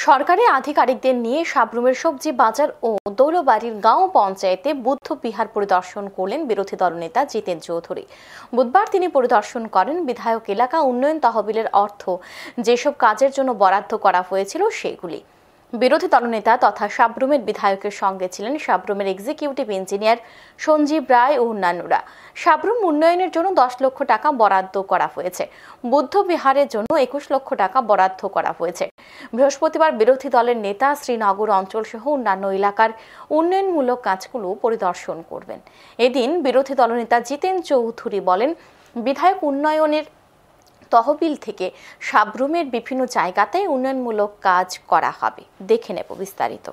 সরকারি আধিকারিকদের নিয়ে সাবরুমের সবজি বাজার ও দৌলবাড়ির গাঁও পঞ্চায়েতে বুদ্ধ বিহার পরিদর্শন করলেন বিরোধী দলনেতা জিতেন চৌধুরী। বুধবার তিনি পরিদর্শন করেন বিধায়ক এলাকা উন্নয়ন তহবিলের অর্থ যেসব কাজের জন্য বরাদ্দ করা হয়েছিল সেগুলি। বিরোধী দলনেতা তথা সাবরুমের বিধায়কের সঙ্গে ছিলেন সাবরুমের এক্সিকিউটিভ ইঞ্জিনিয়ার সঞ্জীব রায় ও অন্যান্যরা। সাবরুম উন্নয়নের জন্য 10 লক্ষ টাকা বরাদ্দ করা হয়েছে। বুদ্ধ বিহারের জন্য 21 লক্ষ টাকা বরাদ্দ করা হয়েছে। বৃহস্পতিবার বিরোধী দলের নেতা শ্রীনগর অঞ্চল সহ অন্যান্য এলাকার উন্নয়নমূলক কাজগুলো পরিদর্শন করবেন। এদিন বিরোধী দলনেতা জিতেন চৌধুরী বলেন, বিধায়ক উন্নয়নের তহবিল থেকে সাবরুমের বিভিন্ন জায়গাতে উন্নয়নমূলক কাজ করা হবে। দেখে নেব বিস্তারিত।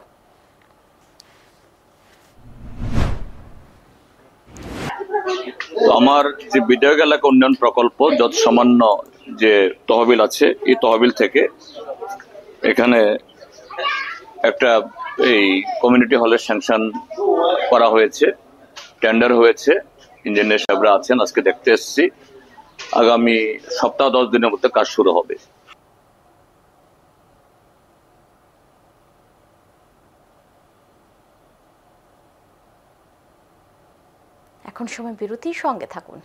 আমার যে বিধায়ক এলাকা উন্নয়ন প্রকল্প যত সামান্য যে তহবিল আছে এই তহবিল থেকে এখানে একটা এই কমিউনিটি হলের স্যাংশন করা হয়েছে, টেন্ডার হয়েছে, ইঞ্জিনিয়ার সাহেবরা আছেন, আজকে দেখতে এসেছি। আগামী সপ্তাহ 10 দিনের মধ্যে কাজ শুরু হবে। এখন সময় বিরতির সঙ্গে থাকুন।